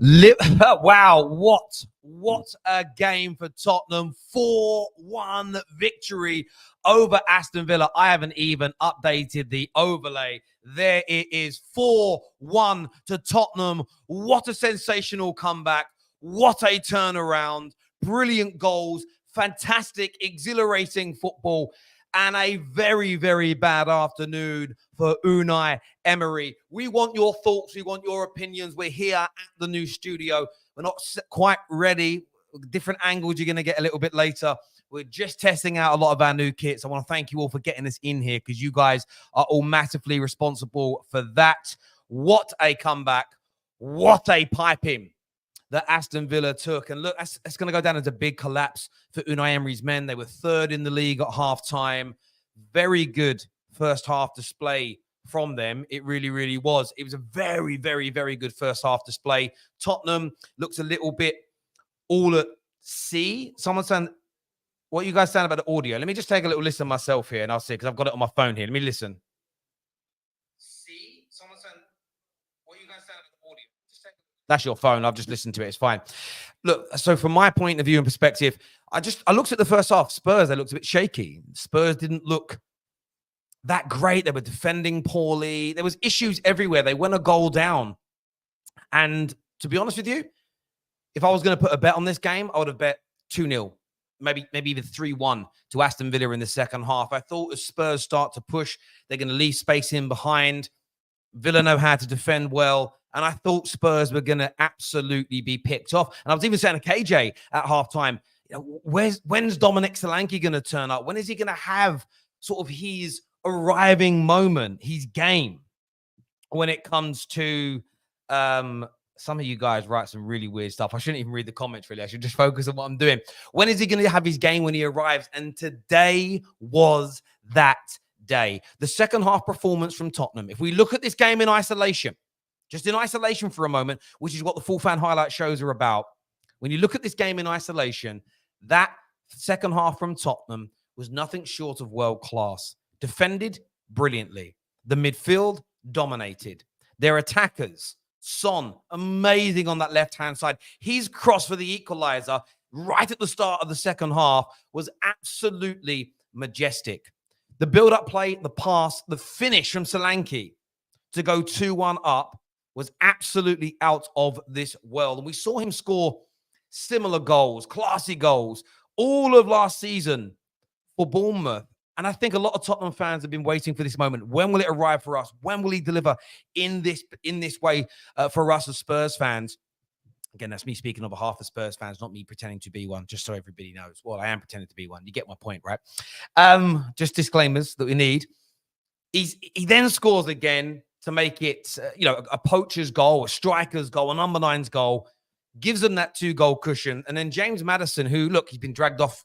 Wow, what a game for Tottenham. 4-1 victory over Aston Villa. I haven't even updated the overlay. There it is, 4-1 to Tottenham. What a sensational comeback. What a turnaround. Brilliant goals, fantastic, exhilarating football, and a very, very bad afternoon for Unai Emery. We want your thoughts. We want your opinions. We're here at the new studio. We're not quite ready. Different angles you're going to get a little bit later. We're just testing out a lot of our new kits. I want to thank you all for getting us in here because you guys are all massively responsible for that. What a comeback. What a piping that Aston Villa took. And look, it's going to go down as a big collapse for Unai Emery's men. They were third in the league at halftime. Very good first half display from them. It really, really was. It was a very, very, very good first half display. Tottenham looks a little bit all at sea. Someone saying, what are you guys saying about the audio? Let me just take a little listen myself here and I'll see, because I've got it on my phone here. Let me listen. See? Someone saying, what are you guys saying about the audio? That's your phone. I've just listened to it. It's fine. Look, so from my point of view and perspective, I looked at the first half. Spurs, they looked a bit shaky. Spurs didn't look that great. They were defending poorly. There was issues everywhere. They went a goal down. And to be honest with you, if I was going to put a bet on this game, I would have bet 2-0, maybe even 3-1 to Aston Villa in the second half. I thought as Spurs start to push, they're going to leave space in behind. Villa know how to defend well. And I thought Spurs were going to absolutely be picked off. And I was even saying to KJ at halftime, you know, when's Dominic Solanke going to turn up? When is he going to have sort of his arriving moment, his game, when it comes to some of you guys write some really weird stuff. I shouldn't even read the comments, really. I should just focus on what I'm doing. When is he going to have his game when he arrives? And today was that day. The second half performance from Tottenham. If we look at this game in isolation, just in isolation for a moment, which is what the full fan highlight shows are about. When you look at this game in isolation, that second half from Tottenham was nothing short of world class. Defended brilliantly. The midfield dominated. Their attackers, Son, amazing on that left-hand side. His cross for the equalizer right at the start of the second half was absolutely majestic. The build-up play, the pass, the finish from Solanke to go 2-1 up was absolutely out of this world. And we saw him score similar goals, classy goals, all of last season for Bournemouth. And I think a lot of Tottenham fans have been waiting for this moment. When will it arrive for us? When will he deliver in this way for us as Spurs fans? Again, that's me speaking on behalf of Spurs fans, not me pretending to be one, just so everybody knows. Well, I am pretending to be one. You get my point, right? Just disclaimers that we need. He then scores again to make it, a poacher's goal, a striker's goal, a number 9's goal, gives them that 2-goal cushion. And then James Maddison, who, look, he's been dragged off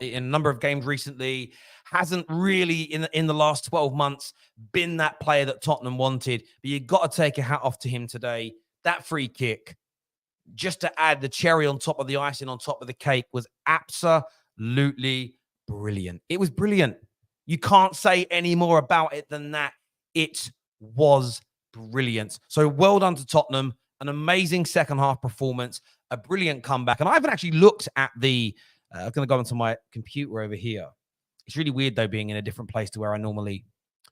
in a number of games recently, hasn't really in the last 12 months been that player that Tottenham wanted. But you've got to take a hat off to him today. That free kick, just to add the cherry on top of the icing on top of the cake, was absolutely brilliant. It was brilliant. You can't say any more about it than that. It was brilliant. So well done to Tottenham. An amazing second half performance, a brilliant comeback. And I haven't actually looked at the I'm going to go onto my computer over here. It's really weird, though, being in a different place to where I normally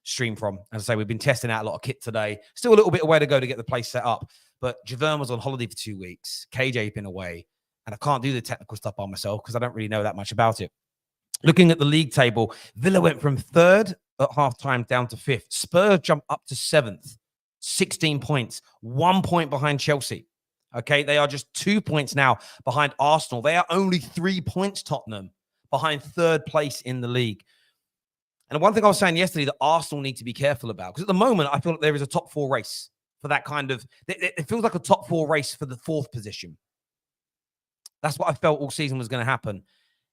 stream from. As I say, we've been testing out a lot of kit today. Still a little bit of way to go to get the place set up. But Javerne was on holiday for 2 weeks. KJ's been away. And I can't do the technical stuff by myself because I don't really know that much about it. Looking at the league table, Villa went from 3rd at halftime down to 5th. Spurs jumped up to 7th. 16 points. 1 point behind Chelsea. Okay, they are just 2 points now behind Arsenal. They are only 3 points, Tottenham, behind 3rd place in the league. And one thing I was saying yesterday that Arsenal need to be careful about, because at the moment, I feel like there is a top 4 race for that kind of, it feels like a top 4 race for the 4th position. That's what I felt all season was going to happen.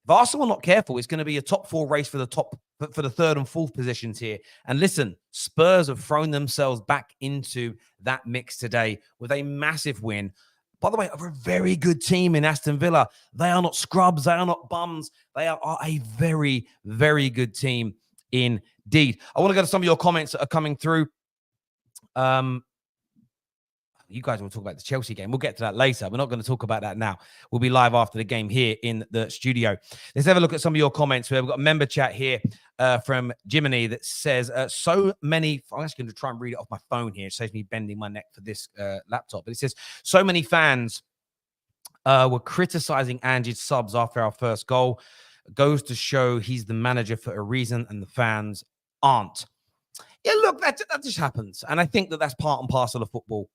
If Arsenal are not careful, it's going to be a top 4 race for the 3rd and 4th positions here. And listen, Spurs have thrown themselves back into that mix today with a massive win. By the way, over a very good team in Aston Villa. They are not scrubs. They are not bums. They are a very, very good team indeed. I want to go to some of your comments that are coming through. You guys will talk about the Chelsea game. We'll get to that later. We're not going to talk about that now. We'll be live after the game here in the studio. Let's have a look at some of your comments. We've got a member chat here from Jiminy that says, so many, I'm actually going to try and read it off my phone here. It saves me bending my neck for this laptop. But it says, so many fans were criticizing Ange's subs after our first goal. Goes to show he's the manager for a reason and the fans aren't. Yeah, look, that just happens. And I think that that's part and parcel of football.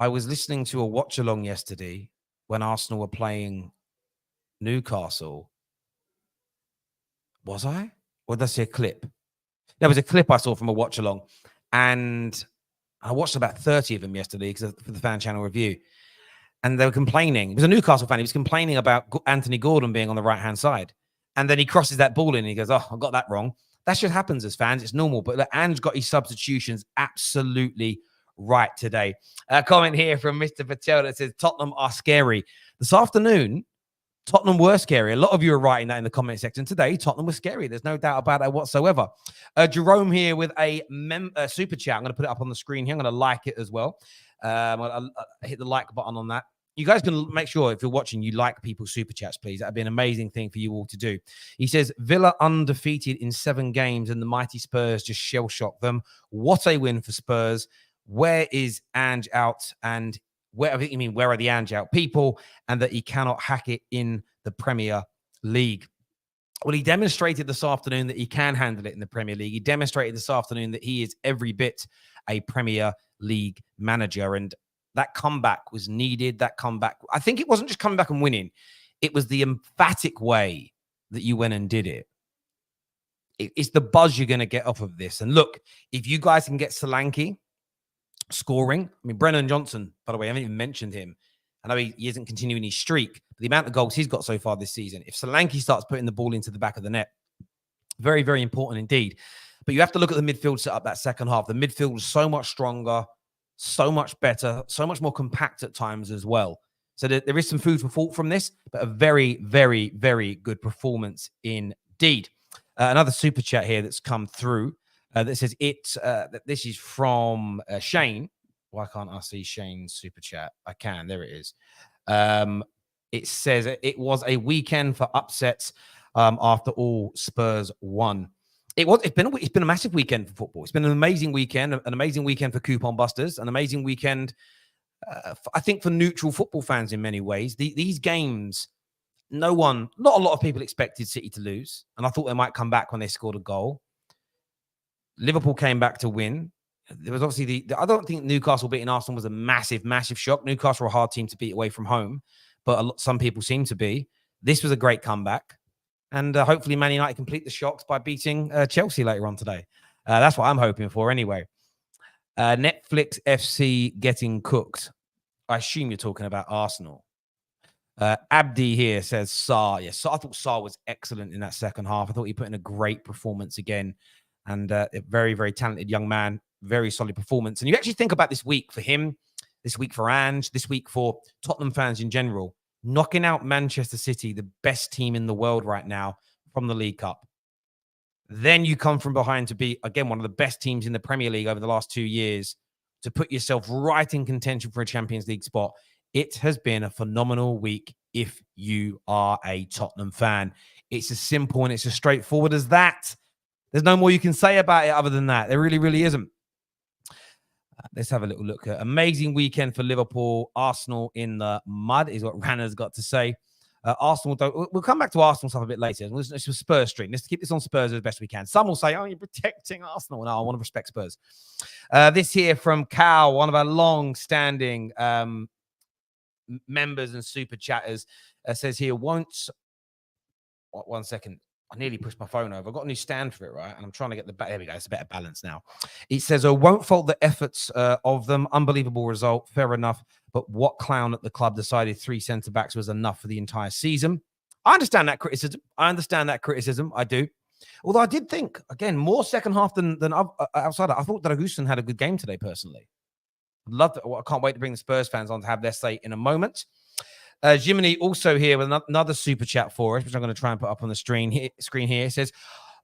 I was listening to a watch-along yesterday when Arsenal were playing Newcastle. Was I? Or did I see a clip? There was a clip I saw from a watch-along. And I watched about 30 of them yesterday for the fan channel review. And they were complaining. He was a Newcastle fan. He was complaining about Anthony Gordon being on the right-hand side. And then he crosses that ball in and he goes, oh, I got that wrong. That just happens as fans. It's normal. But Ange got his substitutions absolutely right today. A comment here from Mr. Patel that says Tottenham are scary. This afternoon, Tottenham were scary. A lot of you are writing that in the comment section today. Tottenham was scary. There's no doubt about that whatsoever. Jerome here with a super chat. I'm going to put it up on the screen here. I'm going to like it as well. I'll hit the like button on that. You guys can make sure if you're watching, you like people's super chats, please. That'd be an amazing thing for you all to do. He says, Villa undefeated in 7 games and the mighty Spurs just shell-shocked them. What a win for Spurs. Where is Ange out? And where are the Ange out people? And that he cannot hack it in the Premier League. Well, he demonstrated this afternoon that he can handle it in the Premier League. He demonstrated this afternoon that he is every bit a Premier League manager. And that comeback was needed. That comeback, I think it wasn't just coming back and winning. It was the emphatic way that you went and did it. It's the buzz you're going to get off of this. And look, if you guys can get Solanke scoring. I mean, Brennan Johnson, by the way, I haven't even mentioned him. I know he isn't continuing his streak, but the amount of goals he's got so far this season, if Solanke starts putting the ball into the back of the net, very, very important indeed. But you have to look at the midfield set up that second half. The midfield was so much stronger, so much better, so much more compact at times as well. So there is some food for thought from this, but a very, very, very good performance indeed. Another super chat here that's come through. That says this is from Shane. Why can't I see Shane's super chat? I can. There it is. It says it was a weekend for upsets after all Spurs won. It's been a massive weekend for football. It's been an amazing weekend for coupon busters, an amazing weekend, I think, for neutral football fans in many ways. These games, not a lot of people expected City to lose, and I thought they might come back when they scored a goal. Liverpool came back to win. There was obviously I don't think Newcastle beating Arsenal was a massive, massive shock. Newcastle were a hard team to beat away from home, but some people seem to be. This was a great comeback. And hopefully Man United complete the shocks by beating Chelsea later on today. That's what I'm hoping for anyway. Netflix FC getting cooked. I assume you're talking about Arsenal. Abdi here says Sarr. Yes, I thought Sarr was excellent in that second half. I thought he put in a great performance again. And a very, very talented young man. Very solid performance. And you actually think about this week for him, this week for Ange, this week for Tottenham fans in general. Knocking out Manchester City, the best team in the world right now, from the League Cup. Then you come from behind to be, again, one of the best teams in the Premier League over the last 2 years, to put yourself right in contention for a Champions League spot. It has been a phenomenal week if you are a Tottenham fan. It's as simple and it's as straightforward as that. There's no more you can say about it other than that. There really, really isn't. Let's have a little look. Amazing weekend for Liverpool. Arsenal in the mud is what Ranner's got to say. Arsenal we'll come back to Arsenal stuff a bit later. It's a Spurs stream. Let's keep this on Spurs as best we can. Some will say, oh, you're protecting Arsenal. No, I want to respect Spurs. This here from Cal, one of our long-standing members and super chatters, says here, one second. I nearly pushed my phone over. I've got a new stand for it, right? And I'm trying to get there we go. It's a better balance now. It says, won't fault the efforts of them. Unbelievable result. Fair enough. But what clown at the club decided 3 centre-backs was enough for the entire season? I understand that criticism. I do. Although I did think, again, more second half than outside. I thought Dragusin had a good game today, personally. I can't wait to bring the Spurs fans on to have their say in a moment. Jiminy also here with another super chat for us, which I'm going to try and put up on the screen here. It says,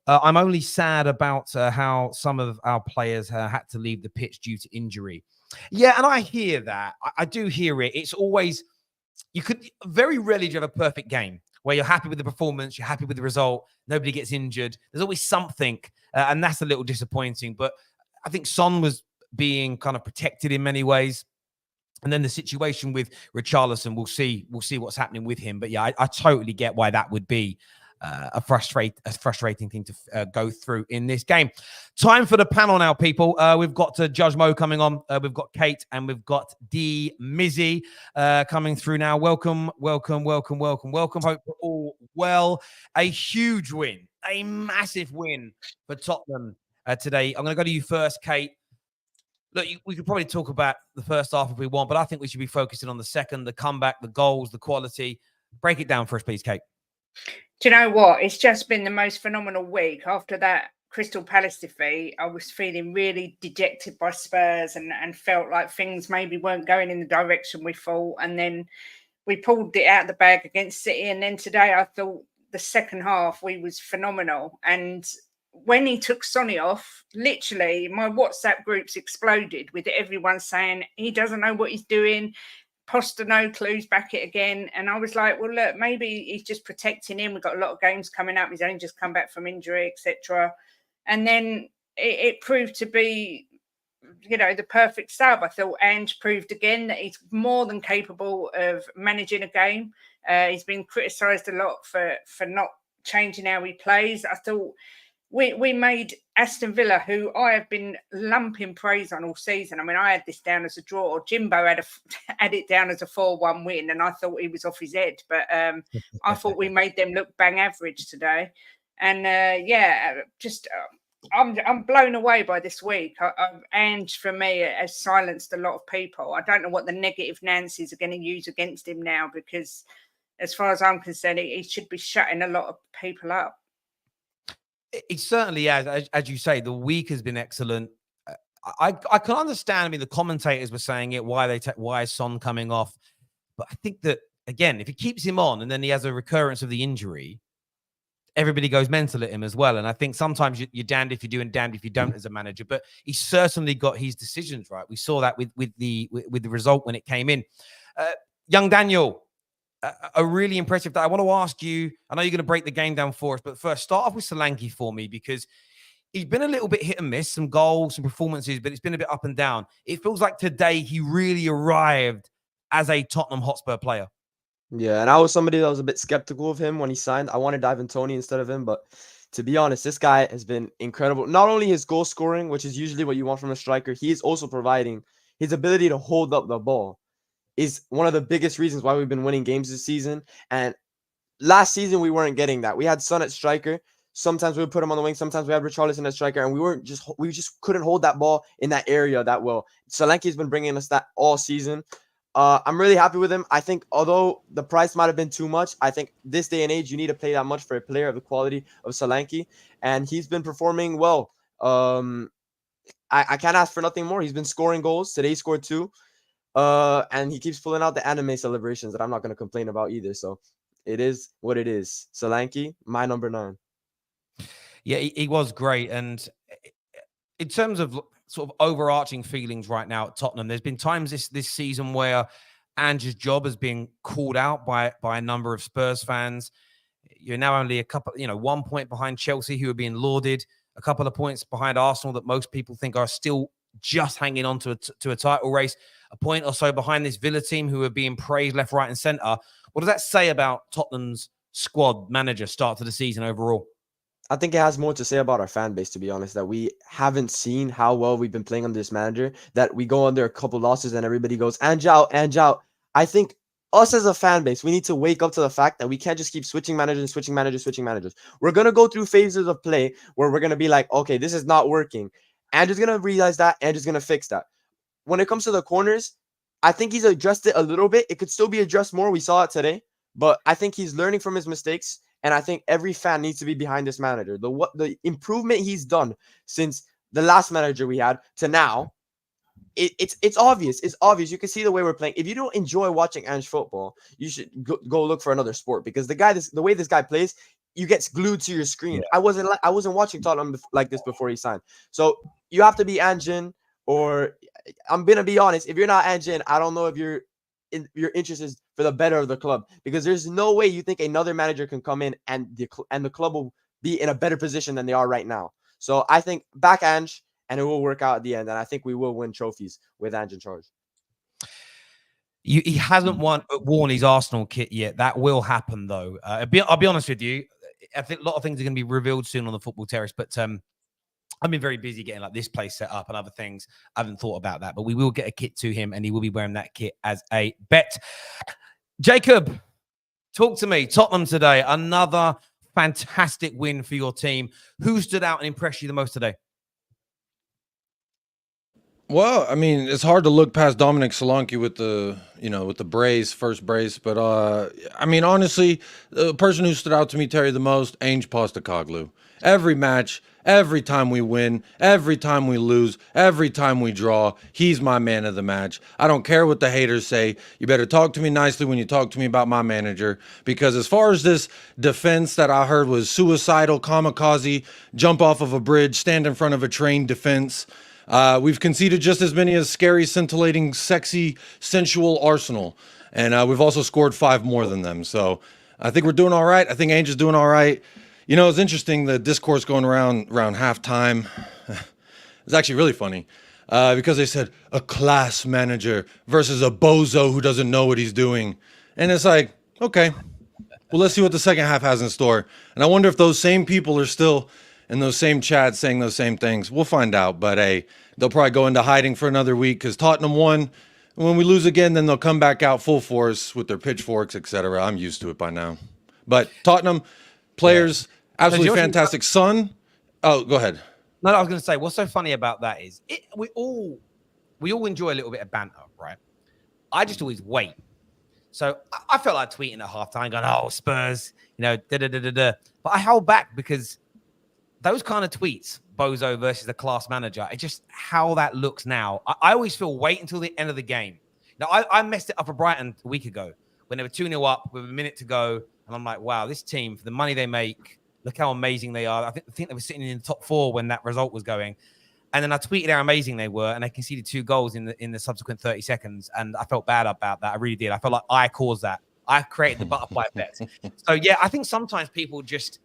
I'm only sad about how some of our players had to leave the pitch due to injury. Yeah, and I hear that. I do hear it. It's always, you could very rarely do you have a perfect game where you're happy with the performance, you're happy with the result, nobody gets injured. There's always something, and that's a little disappointing. But I think Son was being kind of protected in many ways. And then the situation with Richarlison, we'll see what's happening with him. But yeah, I totally get why that would be a frustrating thing to go through in this game. Time for the panel now, people. We've got Judge Mo coming on. We've got Kate and we've got D Mizzy coming through now. Welcome. Hope you're all well. A huge win, a massive win for Tottenham today. I'm going to go to you first, Kate. Look, we could probably talk about the first half if we want, but I think we should be focusing on the second, the comeback, the goals, the quality. Break it down for us, please, Kate. Do you know what? It's just been the most phenomenal week. After that Crystal Palace defeat, I was feeling really dejected by Spurs and felt like things maybe weren't going in the direction we thought. And then we pulled it out of the bag against City. And then today I thought the second half we was phenomenal. And when he took Sonny off, literally my WhatsApp groups exploded with everyone saying he doesn't know what he's doing. Poster no clues, back it again. And I was like, well, look, maybe he's just protecting him. We've got a lot of games coming up. He's only just come back from injury, etc. And then it proved to be, the perfect sub. I thought Ange proved again that he's more than capable of managing a game. He's been criticised a lot for not changing how he plays. I thought we made Aston Villa, who I have been lumping praise on all season. I mean, I had this down as a draw. Jimbo had it down as a 4-1 win, and I thought he was off his head. But I thought we made them look bang average today. And I'm blown away by this week. Ange, for me, has silenced a lot of people. I don't know what the negative Nancy's are going to use against him now, because as far as I'm concerned, he should be shutting a lot of people up. It certainly has. As you say, the week has been excellent. I can understand. I mean, the commentators were saying it. Why is Son coming off? But I think that, again, if he keeps him on and then he has a recurrence of the injury, everybody goes mental at him as well. And I think sometimes you're damned if you do and damned if you don't as a manager. But he certainly got his decisions right. We saw that with the result when it came in. Young Daniel, a really impressive day. I want to ask you, I know you're going to break the game down for us, but first, start off with Solanke for me, because he's been a little bit hit and miss, some goals, some performances, but it's been a bit up and down. It feels like today he really arrived as a Tottenham Hotspur player. Yeah, and I was somebody that was a bit skeptical of him when he signed. I wanted Ivan Toney instead of him, but to be honest, this guy has been incredible. Not only his goal scoring, which is usually what you want from a striker, he is also providing his ability to hold up the ball is one of the biggest reasons why we've been winning games this season. And last season, we weren't getting that. We had Son at striker. Sometimes we would put him on the wing. Sometimes we had Richarlison at striker, and we just couldn't hold that ball in that area that well. Solanke's been bringing us that all season. I'm really happy with him. I think although the price might have been too much, I think this day and age, you need to pay that much for a player of the quality of Solanke, and he's been performing well. I can't ask for nothing more. He's been scoring goals. Today he scored 2. And he keeps pulling out the anime celebrations that I'm not going to complain about either. So it is what it is. Solanke, my number 9. Yeah, he was great. And in terms of sort of overarching feelings right now at Tottenham, there's been times this season where Ange's job has been called out by a number of Spurs fans. You're now only 1 point behind Chelsea, who are being lauded, a couple of points behind Arsenal that most people think are still just hanging on to a title race, a point or so behind this Villa team who are being praised left, right, and centre. What does that say about Tottenham's squad manager start to the season overall? I think it has more to say about our fan base, to be honest, that we haven't seen how well we've been playing under this manager, that we go under a couple losses and everybody goes, Ange out, Ange out. I think us as a fan base, we need to wake up to the fact that we can't just keep switching managers. We're going to go through phases of play where we're going to be like, okay, this is not working. Ange is going to realize that. Ange is going to fix that. When it comes to the corners, I think he's addressed it a little bit. It could still be addressed more. We saw it today. But I think he's learning from his mistakes. And I think every fan needs to be behind this manager. The improvement he's done since the last manager we had to now, it's obvious. It's obvious. You can see the way we're playing. If you don't enjoy watching Ange football, you should go look for another sport, because the way this guy plays, you get glued to your screen. Yeah. I wasn't watching Tottenham like this before he signed. So you have to be Ange or I'm gonna be honest. If you're not Ange, I don't know if your interest is for the better of the club, because there's no way you think another manager can come in and the club will be in a better position than they are right now. So I think back Ange, and it will work out at the end, and I think we will win trophies with Ange in charge. He hasn't worn his Arsenal kit yet. That will happen, though. I'll be honest with you. I think a lot of things are going to be revealed soon on the Football Terrace, but I've been very busy getting like this place set up and other things. I haven't thought about that, but we will get a kit to him, and he will be wearing that kit as a bet. Jacob, talk to me. Tottenham today, another fantastic win for your team. Who stood out and impressed you the most today? Well, I mean, it's hard to look past Dominic Solanke with the first brace. But, I mean, honestly, the person who stood out to me, Terry, the most, Ange Postecoglou. Every match, every time we win, every time we lose, every time we draw, he's my man of the match. I don't care what the haters say. You better talk to me nicely when you talk to me about my manager, because as far as this defense that I heard was suicidal, kamikaze, jump off of a bridge, stand in front of a train defense, we've conceded just as many as scary, scintillating, sexy, sensual Arsenal. And we've also scored 5 more than them. So I think we're doing all right. I think Ange is doing all right. You know, it's interesting, the discourse going around halftime. It's actually really funny because they said a class manager versus a bozo who doesn't know what he's doing. And it's like, okay, well, let's see what the second half has in store. And I wonder if those same people are still in those same chats saying those same things. We'll find out. But, hey, they'll probably go into hiding for another week because Tottenham won. When we lose again, then they'll come back out full force with their pitchforks, etc. I'm used to it by now. But Tottenham players, absolutely fantastic. Son, oh, go ahead. No, I was going to say, what's so funny about that is we all enjoy a little bit of banter, right? I just always wait. So I felt like tweeting at halftime, going, "Oh, Spurs, da-da-da-da-da." But I held back because those kind of tweets, bozo versus a class manager, it's just how that looks now. I always feel wait until the end of the game. Now, I messed it up for Brighton a week ago when they were 2-0 up with a minute to go. And I'm like, wow, this team, for the money they make, look how amazing they are. I think they were sitting in the top 4 when that result was going. And then I tweeted how amazing they were, and they conceded 2 goals in the subsequent 30 seconds. And I felt bad about that. I really did. I felt like I caused that. I created the butterfly effect. So, yeah, I think sometimes people just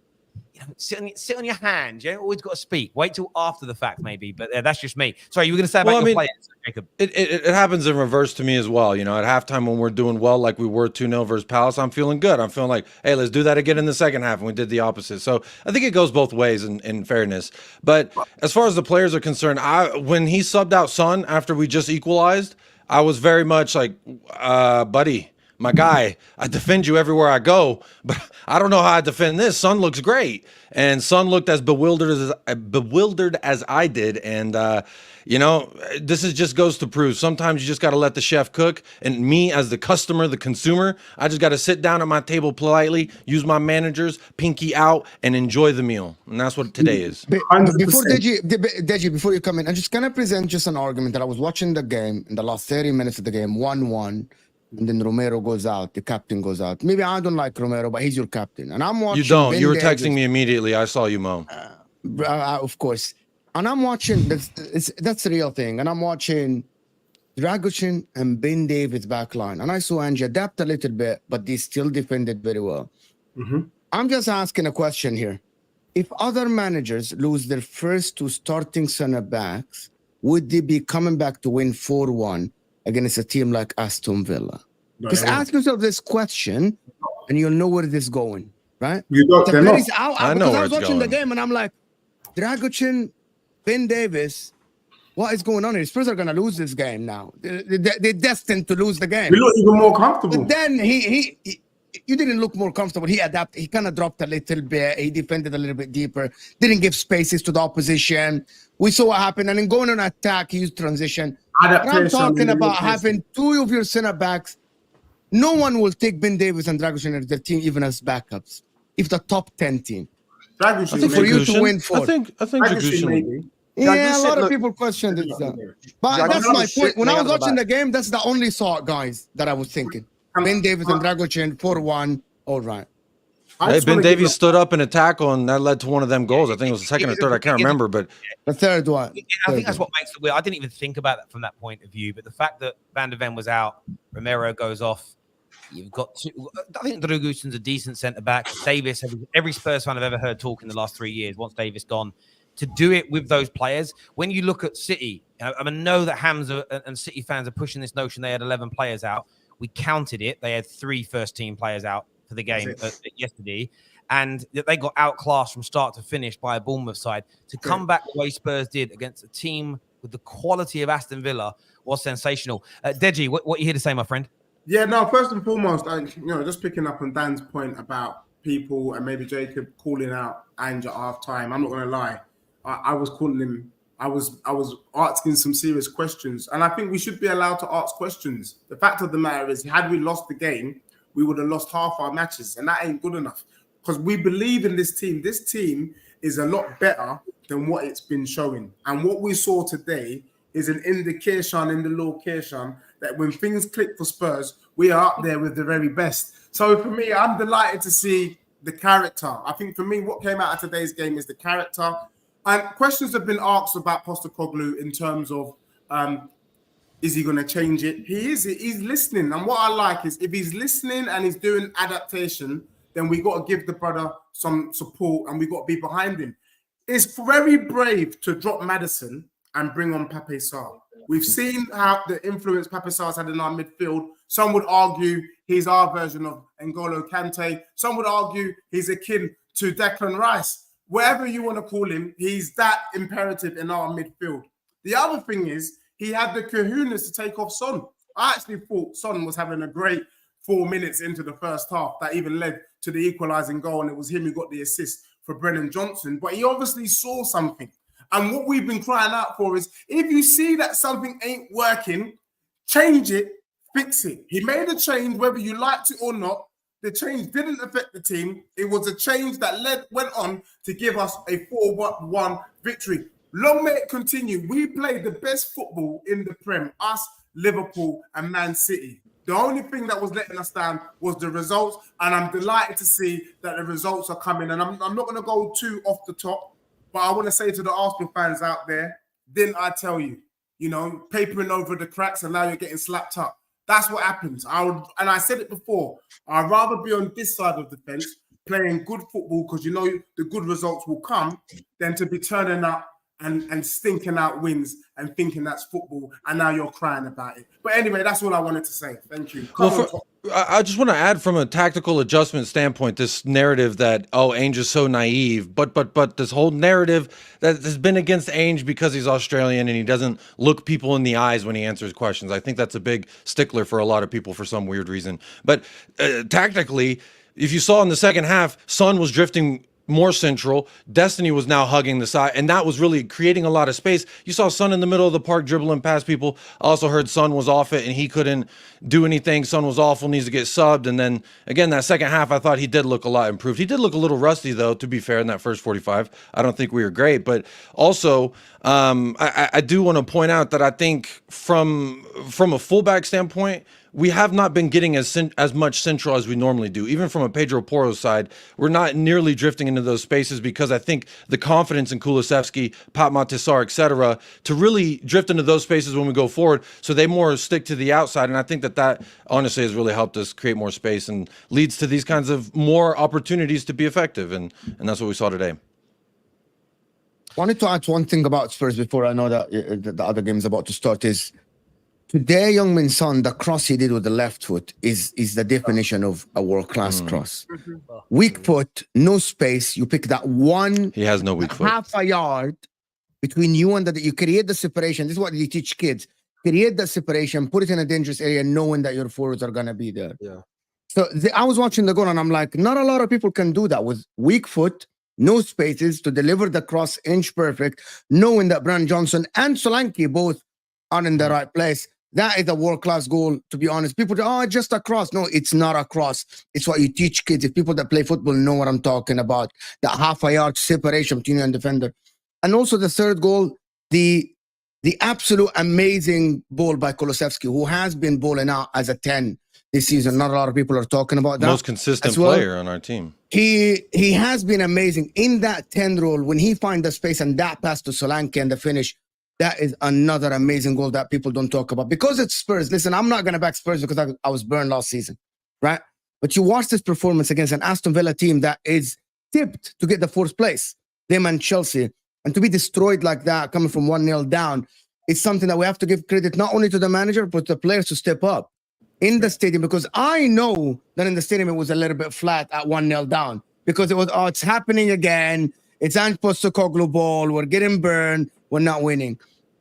sit on your hands. You don't always got to speak. Wait till after the fact, maybe. But that's just me. Sorry, you were going to say about your players, Jacob. It happens in reverse to me as well. You know, at halftime when we're doing well, like we were 2-0 versus Palace, I'm feeling good. I'm feeling like, hey, let's do that again in the second half. And we did the opposite. So I think it goes both ways in fairness. But as far as the players are concerned, when he subbed out Son after we just equalized, I was very much like, buddy, my guy, I defend you everywhere I go, but I don't know how I defend this. Son looks great. And Son looked as bewildered as I did. And, this just goes to prove sometimes you just got to let the chef cook. And me as the customer, the consumer, I just got to sit down at my table politely, use my managers, pinky out, and enjoy the meal. And that's what today is. Before Deji, before you come in, I'm just going to present just an argument that I was watching the game in the last 30 minutes of the game, 1-1. And then Romero goes out, the captain goes out. Maybe I don't like Romero, but he's your captain. And I'm watching. You don't. You were texting me immediately. I saw you, Mo. Of course. And I'm watching. That's the real thing. And I'm watching Dragusin and Ben Davies back line. And I saw Ange adapt a little bit, but they still defended very well. Mm-hmm. I'm just asking a question here. If other managers lose their first 2 starting center backs, would they be coming back to win 4-1? Against a team like Aston Villa? Just ask yourself this question, and you'll know where this is going, right? I know where I was watching the game, and I'm like, Dragusin, Ben Davies, what is going on here? Spurs are going to lose this game now. They're destined to lose the game. We look even more comfortable. But then you didn't look more comfortable. He adapted. He kind of dropped a little bit. He defended a little bit deeper. Didn't give spaces to the opposition. We saw what happened. And then going on attack, he used transition. I'm talking about having 2 of your center backs. No one will take Ben Davies and Dragusin as their team, even as backups. If the top 10 team, I think for you to win 4. I think Dragusin. Yeah, a lot of people questioned it. But that's my point. When I was watching the game, that's the only thought, guys, that I was thinking. Ben Davies and Dragusin 4-1. All right. Hey, just Ben wanna give Davies a- stood up in a tackle, and that led to one of them goals. I think it was the second or third. I can't remember, but The third one. I think that's what makes it weird. I didn't even think about that from that point of view, but the fact that Van der Ven was out, Romero goes off. You've got two. I think Draguson's a decent centre back. Davis, every Spurs fan I've ever heard talk in the last 3 years wants Davis gone. To do it with those players, when you look at City, I know that Hamza and City fans are pushing this notion they had 11 players out. We counted it. They had 3 first-team players out for the game yesterday, and they got outclassed from start to finish by a Bournemouth side. To come back the way Spurs did against a team with the quality of Aston Villa was sensational. Deji, what are you here to say, my friend? Yeah, no, first and foremost, just picking up on Dan's point about people and maybe Jacob calling out Ange at half time. I'm not going to lie. I was calling him. I was asking some serious questions. And I think we should be allowed to ask questions. The fact of the matter is, had we lost the game, we would have lost half our matches. And that ain't good enough. Because we believe in this team. This team is a lot better than what it's been showing. And what we saw today is an indication in the location that when things click for Spurs, we are up there with the very best. So for me, I'm delighted to see the character. I think for me, what came out of today's game is the character. And questions have been asked about Postecoglou in terms of, is he going to change it? He's listening. And what I like is if he's listening and he's doing adaptation, then we got to give the brother some support and we got to be behind him. It's very brave to drop Maddison and bring on Pape Sarr. We've seen how the influence Pape Sarr's had in our midfield. Some would argue he's our version of N'Golo Kante. Some would argue he's akin to Declan Rice. Whatever you want to call him, he's that imperative in our midfield. The other thing is he had the kahunas to take off Son. I actually thought Son was having a great 4 minutes into the first half that even led to the equalising goal, and it was him who got the assist for Brennan Johnson. But he obviously saw something. And what we've been crying out for is, if you see that something ain't working, change it, fix it. He made a change, whether you liked it or not. The change didn't affect the team. It was a change that went on to give us a 4-1 victory. Long may it continue. We played the best football in the Prem, us, Liverpool, and Man City. The only thing that was letting us down was the results, and I'm delighted to see that the results are coming. And I'm not going to go too off the top, but I want to say to the Arsenal fans out there, didn't I tell you, papering over the cracks and now you're getting slapped up. That's what happens. And I said it before, I'd rather be on this side of the fence playing good football because the good results will come than to be turning up and stinking out wins and thinking that's football, and now you're crying about it. But anyway, that's all I wanted to say. Thank you. I just want to add from a tactical adjustment standpoint, this narrative that, Ange is so naive, but this whole narrative that has been against Ange because he's Australian and he doesn't look people in the eyes when he answers questions. I think that's a big stickler for a lot of people for some weird reason. But tactically, if you saw in the second half, Son was drifting more central. Destiny was now hugging the side, and that was really creating a lot of space. You saw Son in the middle of the park dribbling past people. I also heard Son was off it and he couldn't do anything. Son was awful, needs to get subbed. And then again, that second half, I thought he did look a lot improved. He did look a little rusty though, to be fair, in that first 45. I don't think we were great, but also I do want to point out that I think from a fullback standpoint, we have not been getting as much central as we normally do. Even from a Pedro Porro side, we're not nearly drifting into those spaces because I think the confidence in Kulusevski, Pat Matisar, etc., to really drift into those spaces when we go forward, so they more stick to the outside. And I think that honestly has really helped us create more space and leads to these kinds of more opportunities to be effective. And that's what we saw today. Wanted to add one thing about Spurs before I know that the other game is about to start is today, Young-Min Son, the cross he did with the left foot is the definition of a world-class cross. Weak foot, no space. You pick that one. He has no weak foot. Half a yard between you and you create the separation. This is what you teach kids. Create the separation, put it in a dangerous area, knowing that your forwards are going to be there. Yeah. So I was watching the goal and I'm like, not a lot of people can do that with weak foot, no spaces to deliver the cross inch perfect, knowing that Brennan Johnson and Solanke both are in the right place. That is a world-class goal, to be honest. People say, just a cross. No, it's not a cross. It's what you teach kids. If people that play football know what I'm talking about, that half a yard separation between you and defender. And also the third goal, the absolute amazing ball by Kulusevski, who has been balling out as a 10. this season. Not a lot of people are talking about that. Most consistent as well. player on our team. He has been amazing in that 10 role when he finds the space, and that pass to Solanke and the finish. That is another amazing goal that people don't talk about because it's Spurs. Listen, I'm not going to back Spurs because I was burned last season, right? But you watch this performance against an Aston Villa team that is tipped to get the 4th place, them and Chelsea, and to be destroyed like that, coming from 1-0 down, is something that we have to give credit not only to the manager, but the players to step up in the stadium, because I know that in the stadium it was a little bit flat at 1-0 down because it was, oh, it's happening again. It's Ange Postecoglou ball. We're getting burned. We're not winning.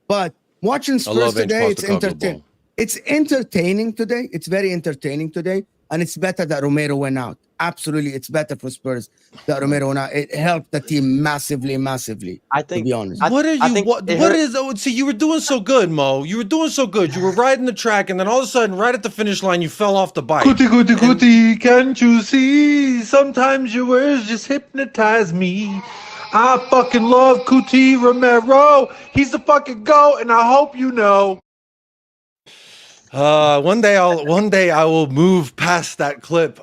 But watching Spurs today, it's entertaining. It's entertaining today. It's very entertaining today. And it's better that Romero went out. Absolutely, it's better for Spurs that Romero went out. It helped the team massively. I think, to be honest. What are you? What is? Oh, see, you were doing so good, Mo. You were doing so good. You were riding the track, and then all of a sudden, right at the finish line, you fell off the bike. Goody, can't you see? Sometimes your words just hypnotize me. I fucking love Cuti Romero. He's the fucking GOAT, and I hope you know. One day I will move past that clip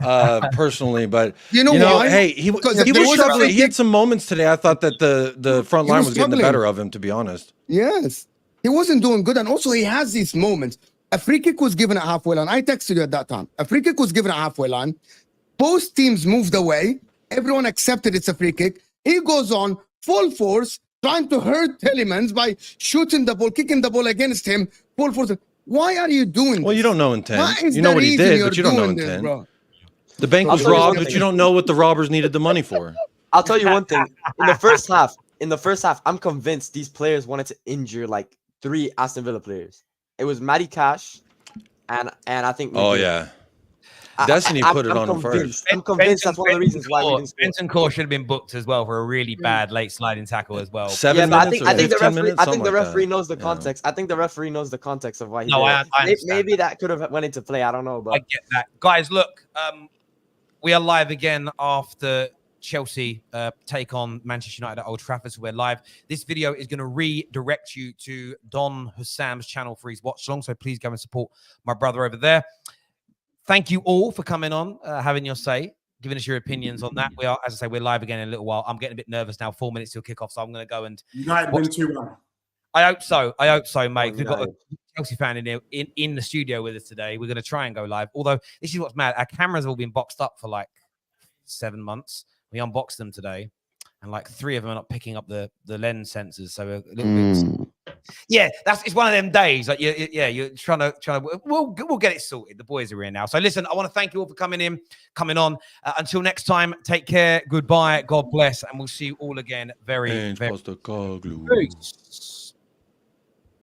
personally, but you know why? Hey, he was struggling. He had some moments today. I thought that the front line was getting the better of him, to be honest. Yes, he wasn't doing good, and also he has these moments. A free kick was given at halfway line. I texted you at that time. A free kick was given at halfway line. Both teams moved away. Everyone accepted it's a free kick. He goes on full force, trying to hurt Tielemans by shooting the ball, kicking the ball against him. Full force. Why are you doing this? Well, you don't know intent. You know what he did, but you don't know intent. The bank was robbed, but you don't know what the robbers needed the money for. I'll tell you one thing. In the first half, I'm convinced these players wanted to injure like 3 Aston Villa players. It was Matty Cash and I think. Oh yeah. Destiny put it on him first. I'm convinced that's one of the reasons why we didn't score. Benton Core should have been booked as well for a really bad late sliding tackle as well. 7 minutes I think minutes, the referee knows the context. I think the referee knows the context of why he did it. Maybe that could have went into play. I don't know, but I get that. Guys, look, we are live again after Chelsea take on Manchester United at Old Trafford. So we're live. This video is going to redirect you to Don Hussam's channel for his watch along. So please go and support my brother over there. Thank you all for coming on, having your say, giving us your opinions on that. We are, as I say, we're live again in a little while. I'm getting a bit nervous now. 4 minutes till kickoff, so I'm going to go and. United win 2-1. I hope so, mate. We've got a Chelsea fan in the studio with us today. We're going to try and go live. Although this is what's mad. Our cameras have all been boxed up for like 7 months. We unboxed them today, and like 3 of them are not picking up the lens sensors. So a little bit. Yeah, it's one of them days. Like you're trying to. We'll get it sorted. The boys are here now. So listen, I want to thank you all for coming on. Until next time, take care. Goodbye. God bless, and we'll see you all again very, very. Peace.